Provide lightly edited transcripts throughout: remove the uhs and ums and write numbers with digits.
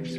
Hola,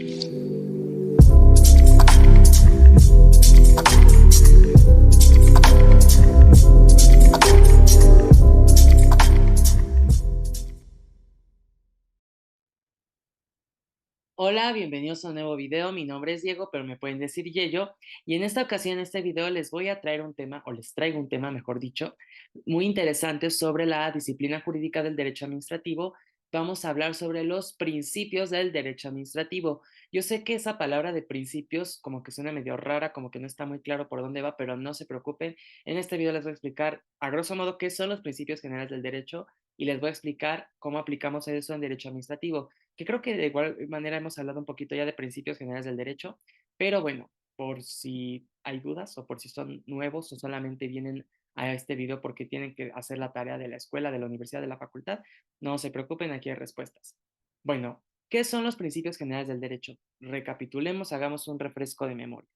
bienvenidos a un nuevo video. Mi nombre es Diego, pero me pueden decir Yello. Y en esta ocasión, en este video, les voy a traer un tema, o les traigo un tema, mejor dicho, muy interesante sobre la disciplina jurídica del derecho administrativo. Vamos a hablar sobre los principios del derecho administrativo. Yo sé que esa palabra de principios como que suena medio rara, como que no está muy claro por dónde va, pero no se preocupen. En este video les voy a explicar a grosso modo qué son los principios generales del derecho y les voy a explicar cómo aplicamos eso en derecho administrativo, que creo que de igual manera hemos hablado un poquito ya de principios generales del derecho, pero bueno, por si hay dudas o por si son nuevos o solamente vienen a este video porque tienen que hacer la tarea de la escuela, de la universidad, de la facultad, no se preocupen, aquí hay respuestas. Bueno, ¿qué son los principios generales del derecho? Recapitulemos, hagamos un refresco de memoria.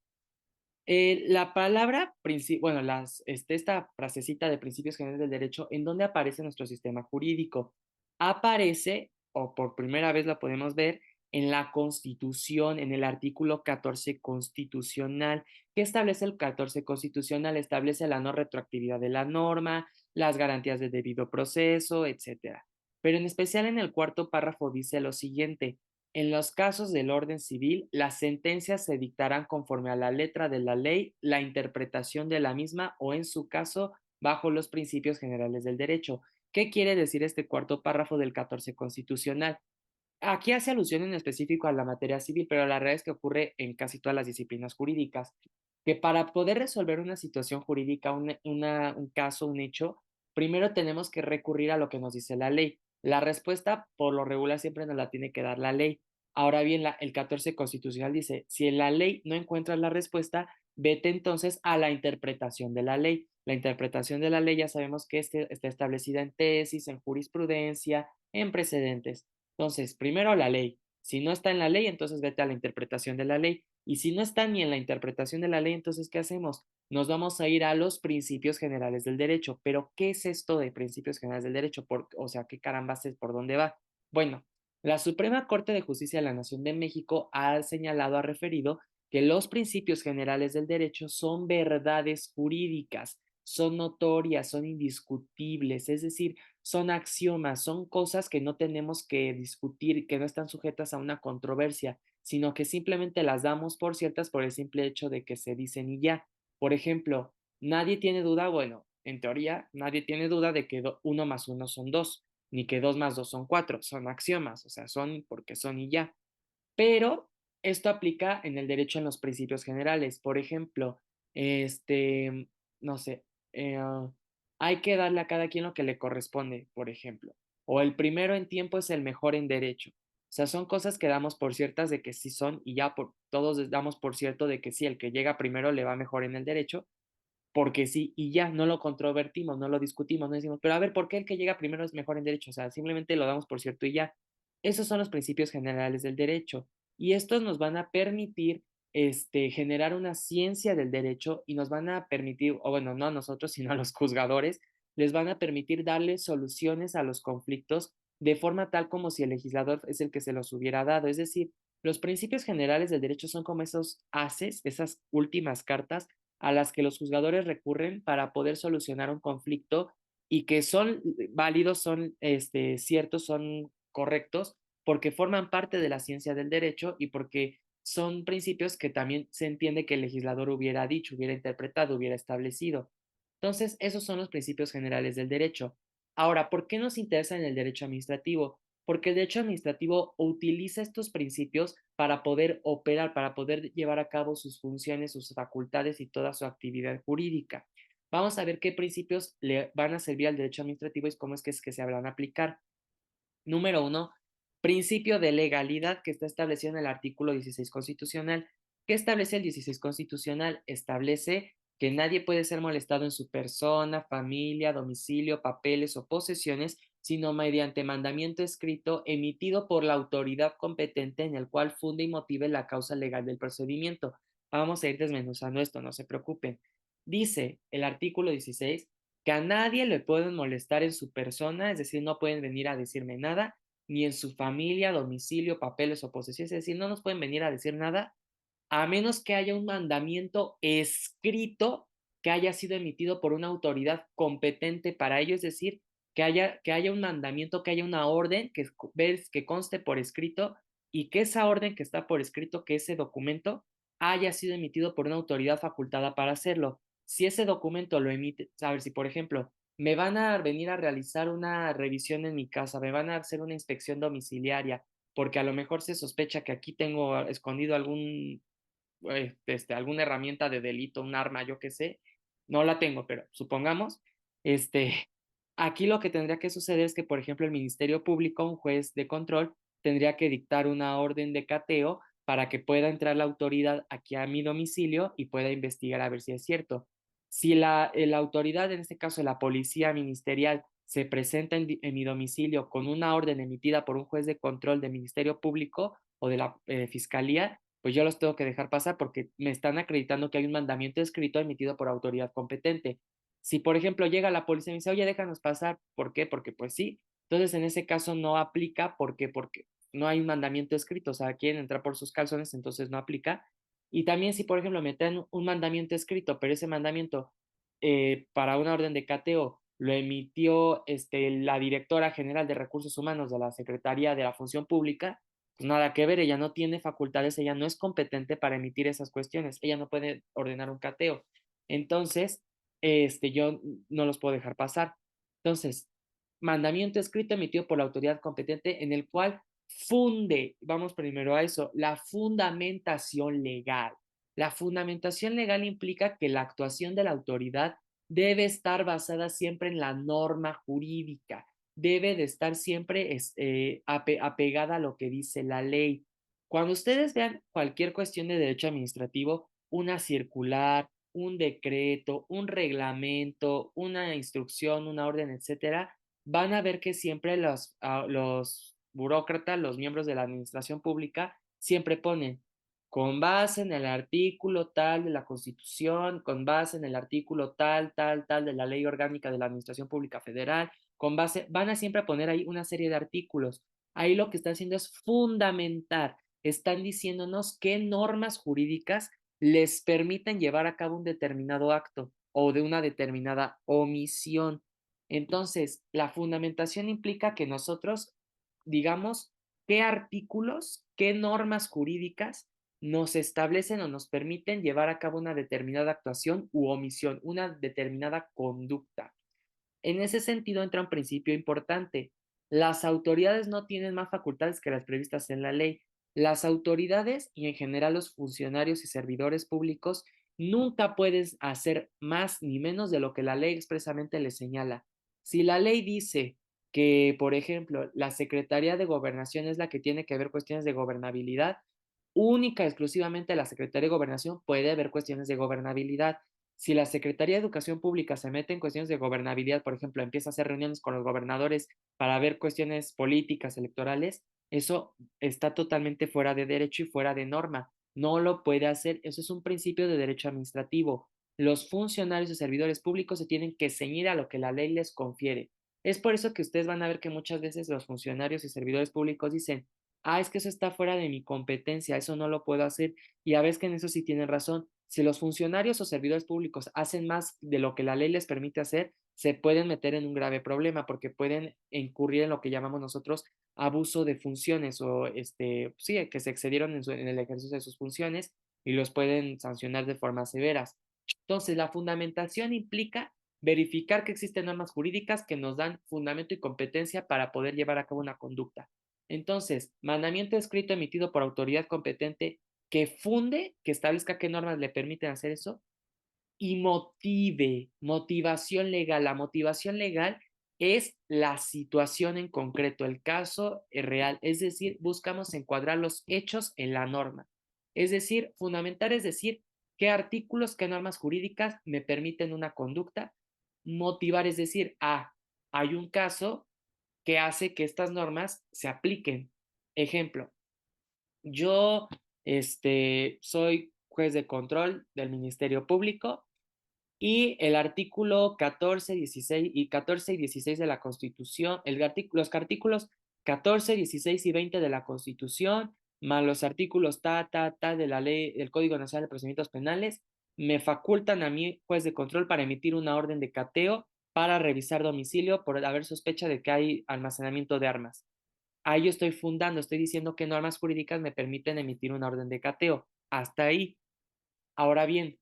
La palabra, bueno, esta frasecita de principios generales del derecho, ¿en dónde aparece nuestro sistema jurídico? Aparece, o por primera vez la podemos ver, en la Constitución, en el artículo 14 constitucional. ¿Qué establece el 14 constitucional? Establece la no retroactividad de la norma, las garantías de debido proceso, etcétera. Pero en especial en el cuarto párrafo dice lo siguiente: en los casos del orden civil, las sentencias se dictarán conforme a la letra de la ley, la interpretación de la misma o, en su caso, bajo los principios generales del derecho. ¿Qué quiere decir este cuarto párrafo del 14 constitucional? Aquí hace alusión en específico a la materia civil, pero la realidad es que ocurre en casi todas las disciplinas jurídicas, que para poder resolver una situación jurídica, un caso, un hecho, primero tenemos que recurrir a lo que nos dice la ley. La respuesta, por lo regular, siempre nos la tiene que dar la ley. Ahora bien, el 14 constitucional dice, si en la ley no encuentras la respuesta, vete entonces a la interpretación de la ley. La interpretación de la ley ya sabemos que está establecida en tesis, en jurisprudencia, en precedentes. Entonces, primero la ley. Si no está en la ley, entonces vete a la interpretación de la ley. Y si no está ni en la interpretación de la ley, entonces, ¿qué hacemos? Nos vamos a ir a los principios generales del derecho. Pero, ¿qué es esto de principios generales del derecho? O sea, ¿qué carambas es? ¿Por dónde va? Bueno, la Suprema Corte de Justicia de la Nación de México ha señalado, ha referido que los principios generales del derecho son verdades jurídicas, son notorias, son indiscutibles, es decir, son axiomas, son cosas que no tenemos que discutir, que no están sujetas a una controversia, sino que simplemente las damos por ciertas por el simple hecho de que se dicen y ya. Por ejemplo, nadie tiene duda, bueno, en teoría, nadie tiene duda de que uno más uno son dos, ni que dos más dos son cuatro, son axiomas, o sea, son porque son y ya. Pero esto aplica en el derecho en los principios generales. Por ejemplo, no sé, hay que darle a cada quien lo que le corresponde, por ejemplo. O el primero en tiempo es el mejor en derecho. O sea, son cosas que damos por ciertas de que sí son y ya todos damos por cierto de que sí, el que llega primero le va mejor en el derecho, porque sí, y ya, no lo controvertimos, no lo discutimos, no decimos, pero a ver, ¿por qué el que llega primero es mejor en derecho? O sea, simplemente lo damos por cierto y ya. Esos son los principios generales del derecho y estos nos van a permitir generar una ciencia del derecho y nos van a permitir, o bueno, no a nosotros, sino a los juzgadores, les van a permitir darle soluciones a los conflictos de forma tal como si el legislador es el que se los hubiera dado. Es decir, los principios generales del derecho son como esos haces, esas últimas cartas a las que los juzgadores recurren para poder solucionar un conflicto y que son válidos, son ciertos, son correctos, porque forman parte de la ciencia del derecho y porque son principios que también se entiende que el legislador hubiera dicho, hubiera interpretado, hubiera establecido. Entonces, esos son los principios generales del derecho. Ahora, ¿por qué nos interesa en el derecho administrativo? Porque el derecho administrativo utiliza estos principios para poder operar, para poder llevar a cabo sus funciones, sus facultades y toda su actividad jurídica. Vamos a ver qué principios le van a servir al derecho administrativo y cómo es que se van a aplicar. Número uno, principio de legalidad que está establecido en el artículo 16 constitucional. ¿Qué establece el 16 constitucional? Establece que nadie puede ser molestado en su persona, familia, domicilio, papeles o posesiones, sino mediante mandamiento escrito emitido por la autoridad competente en el cual funde y motive la causa legal del procedimiento. Vamos a ir desmenuzando esto, no se preocupen. Dice el artículo 16 que a nadie le pueden molestar en su persona, es decir, no pueden venir a decirme nada, ni en su familia, domicilio, papeles o posesiones. Es decir, no nos pueden venir a decir nada a menos que haya un mandamiento escrito que haya sido emitido por una autoridad competente para ello, es decir, que haya un mandamiento, que haya una orden que conste por escrito y que esa orden que está por escrito, que ese documento haya sido emitido por una autoridad facultada para hacerlo. Si ese documento lo emite, a ver, si por ejemplo me van a venir a realizar una revisión en mi casa, me van a hacer una inspección domiciliaria, porque a lo mejor se sospecha que aquí tengo escondido alguna herramienta de delito, un arma, yo qué sé, no la tengo, pero supongamos, este, aquí lo que tendría que suceder es que, por ejemplo, el Ministerio Público, un juez de control, tendría que dictar una orden de cateo para que pueda entrar la autoridad aquí a mi domicilio y pueda investigar a ver si es cierto. Si la autoridad, en este caso la policía ministerial, se presenta en mi domicilio con una orden emitida por un juez de control del Ministerio Público o de la Fiscalía, pues yo los tengo que dejar pasar porque me están acreditando que hay un mandamiento escrito emitido por autoridad competente. Si, por ejemplo, llega la policía y me dice, oye, déjanos pasar, ¿por qué? Porque pues sí. Entonces, en ese caso no aplica porque no hay un mandamiento escrito, o sea, quieren entrar por sus calzones, entonces no aplica. Y también si, por ejemplo, me traen un mandamiento escrito, pero ese mandamiento para una orden de cateo lo emitió la directora general de Recursos Humanos de la Secretaría de la Función Pública, pues nada que ver, ella no tiene facultades, ella no es competente para emitir esas cuestiones, ella no puede ordenar un cateo. Entonces, yo no los puedo dejar pasar. Entonces, mandamiento escrito emitido por la autoridad competente en el cual vamos primero a eso, la fundamentación legal. La fundamentación legal implica que la actuación de la autoridad debe estar basada siempre en la norma jurídica, debe de estar siempre apegada a lo que dice la ley. Cuando ustedes vean cualquier cuestión de derecho administrativo, una circular, un decreto, un reglamento, una instrucción, una orden, etcétera, van a ver que siempre los burócratas, los miembros de la administración pública, siempre ponen con base en el artículo tal de la Constitución, con base en el artículo tal, tal, tal de la Ley Orgánica de la Administración Pública Federal, van a siempre poner ahí una serie de artículos. Ahí lo que están haciendo es fundamentar, están diciéndonos qué normas jurídicas les permiten llevar a cabo un determinado acto o de una determinada omisión. Entonces, la fundamentación implica que nosotros digamos qué artículos, qué normas jurídicas nos establecen o nos permiten llevar a cabo una determinada actuación u omisión, una determinada conducta. En ese sentido entra un principio importante. Las autoridades no tienen más facultades que las previstas en la ley. Las autoridades y en general los funcionarios y servidores públicos nunca pueden hacer más ni menos de lo que la ley expresamente les señala. Si la ley dice que, por ejemplo, la Secretaría de Gobernación es la que tiene que ver cuestiones de gobernabilidad, única y exclusivamente la Secretaría de Gobernación puede ver cuestiones de gobernabilidad. Si la Secretaría de Educación Pública se mete en cuestiones de gobernabilidad, por ejemplo, empieza a hacer reuniones con los gobernadores para ver cuestiones políticas, electorales, eso está totalmente fuera de derecho y fuera de norma. No lo puede hacer. Eso es un principio de derecho administrativo. Los funcionarios y servidores públicos se tienen que ceñir a lo que la ley les confiere. Es por eso que ustedes van a ver que muchas veces los funcionarios y servidores públicos dicen, es que eso está fuera de mi competencia, eso no lo puedo hacer. Y a veces que en eso sí tienen razón. Si los funcionarios o servidores públicos hacen más de lo que la ley les permite hacer, se pueden meter en un grave problema porque pueden incurrir en lo que llamamos nosotros abuso de funciones o sí, que se excedieron en el ejercicio de sus funciones y los pueden sancionar de formas severas. Entonces, la fundamentación implica verificar que existen normas jurídicas que nos dan fundamento y competencia para poder llevar a cabo una conducta. Entonces, mandamiento escrito emitido por autoridad competente que establezca qué normas le permiten hacer eso y motivación legal. La motivación legal es la situación en concreto, el caso real, es decir, buscamos encuadrar los hechos en la norma. Es decir, fundamentar es decir, qué artículos, qué normas jurídicas me permiten una conducta. Motivar es decir, hay un caso que hace que estas normas se apliquen. Ejemplo, yo soy juez de control del Ministerio Público y el artículo 14, 16 y 14 y 16 de la Constitución, los artículos 14, 16 y 20 de la Constitución, más los artículos de la ley, del Código Nacional de Procedimientos Penales, me facultan a mí, juez de control, para emitir una orden de cateo para revisar domicilio por haber sospecha de que hay almacenamiento de armas. Ahí yo estoy fundando, estoy diciendo que normas jurídicas me permiten emitir una orden de cateo. Hasta ahí. Ahora bien,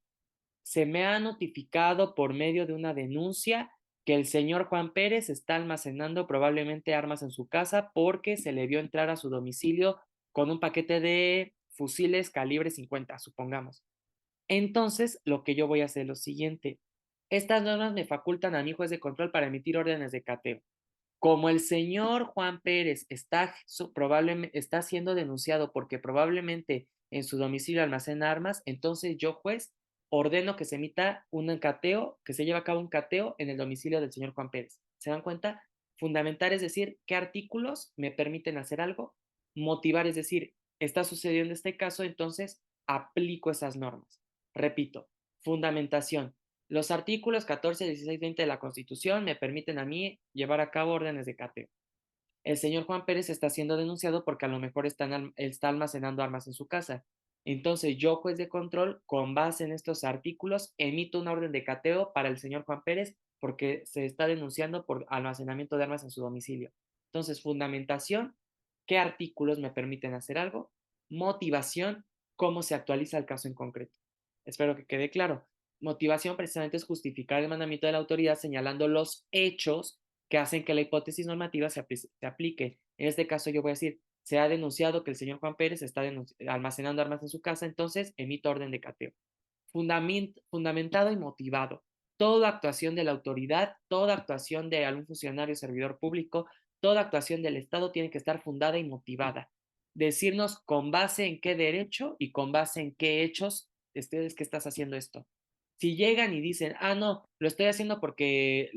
se me ha notificado por medio de una denuncia que el señor Juan Pérez está almacenando probablemente armas en su casa porque se le vio entrar a su domicilio con un paquete de fusiles calibre 50, supongamos. Entonces, lo que yo voy a hacer es lo siguiente. Estas normas me facultan a mi juez de control para emitir órdenes de cateo. Como el señor Juan Pérez está siendo denunciado porque probablemente en su domicilio almacena armas, entonces yo, juez, ordeno que se emita un cateo, que se lleve a cabo un cateo en el domicilio del señor Juan Pérez. ¿Se dan cuenta? Fundamentar es decir, qué artículos me permiten hacer algo. Motivar es decir, está sucediendo este caso, entonces aplico esas normas. Repito, fundamentación. Los artículos 14, 16, 20 de la Constitución me permiten a mí llevar a cabo órdenes de cateo. El señor Juan Pérez está siendo denunciado porque a lo mejor está almacenando armas en su casa. Entonces yo, juez de control, con base en estos artículos, emito una orden de cateo para el señor Juan Pérez porque se está denunciando por almacenamiento de armas en su domicilio. Entonces, fundamentación, ¿qué artículos me permiten hacer algo? Motivación, ¿cómo se actualiza el caso en concreto? Espero que quede claro. Motivación precisamente es justificar el mandamiento de la autoridad señalando los hechos que hacen que la hipótesis normativa se aplique. En este caso yo voy a decir, se ha denunciado que el señor Juan Pérez está almacenando armas en su casa, entonces emito orden de cateo. Fundamentado y motivado. Toda actuación de la autoridad, toda actuación de algún funcionario, servidor público, toda actuación del Estado tiene que estar fundada y motivada. Decirnos con base en qué derecho y con base en qué hechos es que estás haciendo esto. Si llegan y dicen, ah, no, lo estoy haciendo porque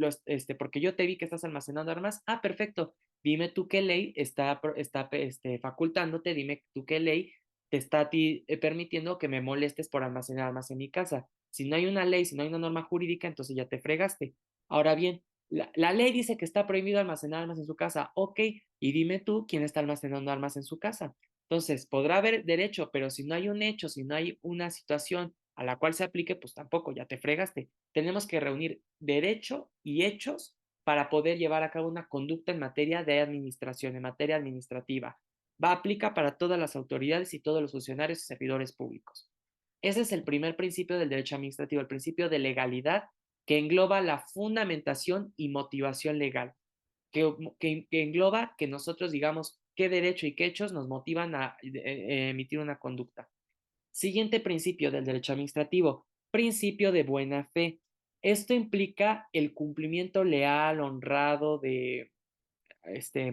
yo te vi que estás almacenando armas, ah, perfecto, dime tú qué ley está facultándote, dime tú qué ley te está a ti permitiendo que me molestes por almacenar armas en mi casa. Si no hay una ley, si no hay una norma jurídica, entonces ya te fregaste. Ahora bien, la ley dice que está prohibido almacenar armas en su casa, ok, y dime tú quién está almacenando armas en su casa. Entonces, podrá haber derecho, pero si no hay un hecho, si no hay una situación a la cual se aplique, pues tampoco, ya te fregaste. Tenemos que reunir derecho y hechos para poder llevar a cabo una conducta en materia de administración, en materia administrativa. Aplica para todas las autoridades y todos los funcionarios y servidores públicos. Ese es el primer principio del derecho administrativo, el principio de legalidad que engloba la fundamentación y motivación legal, que engloba que nosotros digamos qué derecho y qué hechos nos motivan a emitir una conducta. Siguiente principio del derecho administrativo, principio de buena fe. Esto implica el cumplimiento leal, honrado,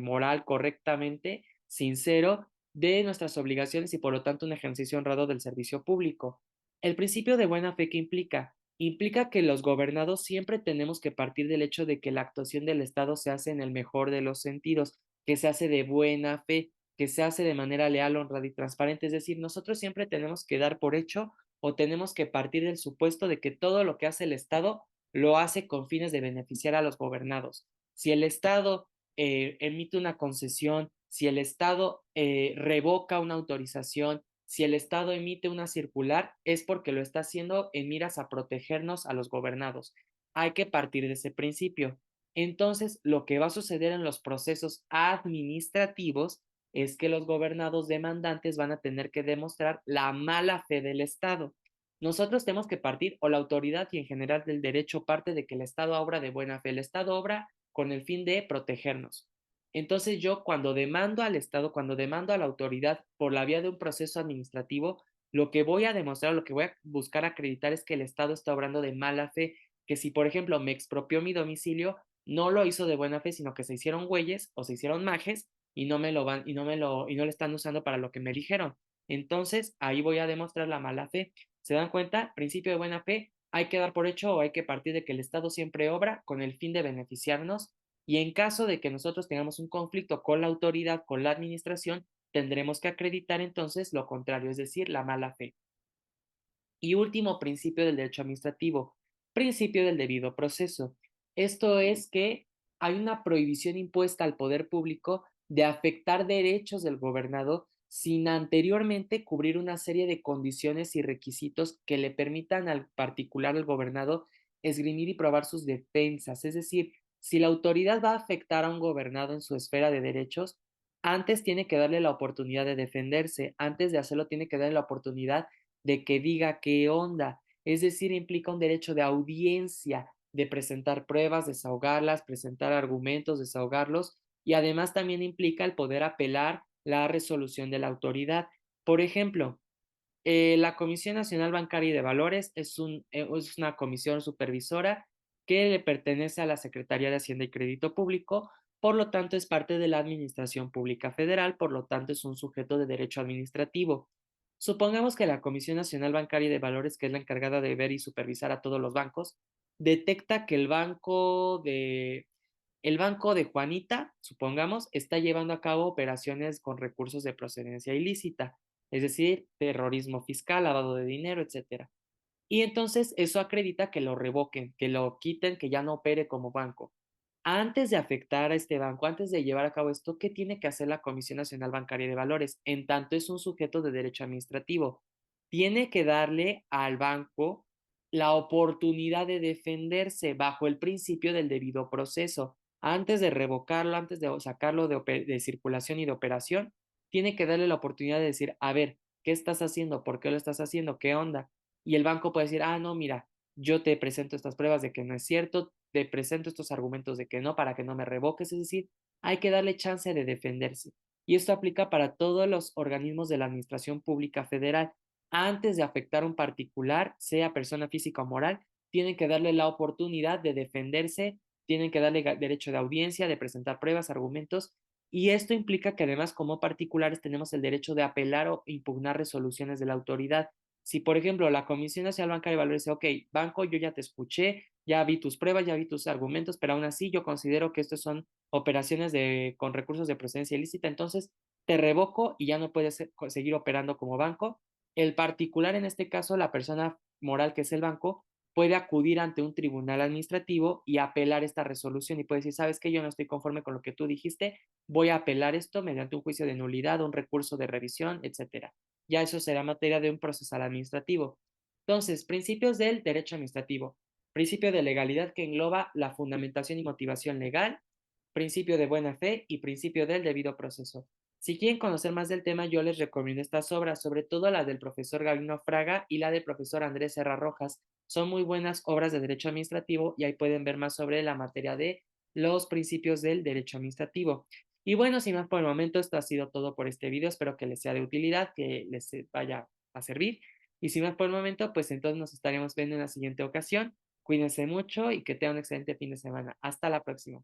moral correctamente, sincero, de nuestras obligaciones y por lo tanto un ejercicio honrado del servicio público. El principio de buena fe, ¿qué implica? Implica que los gobernados siempre tenemos que partir del hecho de que la actuación del Estado se hace en el mejor de los sentidos, que se hace de buena fe, que se hace de manera leal, honrada y transparente. Es decir, nosotros siempre tenemos que dar por hecho o tenemos que partir del supuesto de que todo lo que hace el Estado lo hace con fines de beneficiar a los gobernados. Si el Estado emite una concesión, si el Estado revoca una autorización, si el Estado emite una circular, es porque lo está haciendo en miras a protegernos a los gobernados. Hay que partir de ese principio. Entonces, lo que va a suceder en los procesos administrativos es que los gobernados demandantes van a tener que demostrar la mala fe del Estado. Nosotros tenemos que partir, o la autoridad y en general del derecho parte de que el Estado obra de buena fe. El Estado obra con el fin de protegernos. Entonces yo cuando demando al Estado, cuando demando a la autoridad por la vía de un proceso administrativo, lo que voy a demostrar, lo que voy a buscar acreditar es que el Estado está obrando de mala fe, que si por ejemplo me expropió mi domicilio, no lo hizo de buena fe, sino que se hicieron güeyes o se hicieron majes y no me lo van y no lo están usando para lo que me dijeron. Entonces, ahí voy a demostrar la mala fe. ¿Se dan cuenta? Principio de buena fe, hay que dar por hecho o hay que partir de que el Estado siempre obra con el fin de beneficiarnos y en caso de que nosotros tengamos un conflicto con la autoridad, con la administración, tendremos que acreditar entonces lo contrario, es decir, la mala fe. Y último principio del derecho administrativo, principio del debido proceso. Esto es que hay una prohibición impuesta al poder público de afectar derechos del gobernado sin anteriormente cubrir una serie de condiciones y requisitos que le permitan al particular al gobernado esgrimir y probar sus defensas. Es decir, si la autoridad va a afectar a un gobernado en su esfera de derechos, antes tiene que darle la oportunidad de defenderse, antes de hacerlo tiene que darle la oportunidad de que diga qué onda. Es decir, implica un derecho de audiencia, de presentar pruebas, desahogarlas, presentar argumentos, desahogarlos, y además también implica el poder apelar la resolución de la autoridad. Por ejemplo, la Comisión Nacional Bancaria y de Valores es una comisión supervisora que le pertenece a la Secretaría de Hacienda y Crédito Público, por lo tanto es parte de la Administración Pública Federal, por lo tanto es un sujeto de derecho administrativo. Supongamos que la Comisión Nacional Bancaria y de Valores, que es la encargada de ver y supervisar a todos los bancos, detecta que el banco de Juanita, supongamos, está llevando a cabo operaciones con recursos de procedencia ilícita, es decir, terrorismo fiscal, lavado de dinero, etcétera. Y entonces eso acredita que lo revoquen, que lo quiten, que ya no opere como banco. Antes de afectar a este banco, antes de llevar a cabo esto, ¿qué tiene que hacer la Comisión Nacional Bancaria de Valores? En tanto es un sujeto de derecho administrativo, tiene que darle al banco la oportunidad de defenderse bajo el principio del debido proceso. Antes de revocarlo, antes de sacarlo de circulación y de operación, tiene que darle la oportunidad de decir, a ver, ¿qué estás haciendo? ¿Por qué lo estás haciendo? ¿Qué onda? Y el banco puede decir, no, mira, yo te presento estas pruebas de que no es cierto, te presento estos argumentos de que no, para que no me revoques, es decir, hay que darle chance de defenderse. Y esto aplica para todos los organismos de la Administración Pública Federal. Antes de afectar a un particular, sea persona física o moral, tienen que darle la oportunidad de defenderse, tienen que darle derecho de audiencia, de presentar pruebas, argumentos, y esto implica que además como particulares tenemos el derecho de apelar o impugnar resoluciones de la autoridad. Si, por ejemplo, la Comisión Nacional Bancaria de Valores dice, ok, banco, yo ya te escuché, ya vi tus pruebas, ya vi tus argumentos, pero aún así yo considero que estos son operaciones con recursos de procedencia ilícita, entonces te revoco y ya no puedes seguir operando como banco. El particular, en este caso, la persona moral que es el banco, puede acudir ante un tribunal administrativo y apelar esta resolución y puede decir, sabes que yo no estoy conforme con lo que tú dijiste, voy a apelar esto mediante un juicio de nulidad, un recurso de revisión, etcétera. Ya eso será materia de un procesal administrativo. Entonces, principios del derecho administrativo. Principio de legalidad que engloba la fundamentación y motivación legal, principio de buena fe y principio del debido proceso. Si quieren conocer más del tema, yo les recomiendo estas obras, sobre todo la del profesor Gabino Fraga y la del profesor Andrés Serra Rojas. Son muy buenas obras de derecho administrativo y ahí pueden ver más sobre la materia de los principios del derecho administrativo. Y bueno, sin más por el momento, esto ha sido todo por este video. Espero que les sea de utilidad, que les vaya a servir. Y sin más por el momento, pues entonces nos estaremos viendo en la siguiente ocasión. Cuídense mucho y que tengan un excelente fin de semana. Hasta la próxima.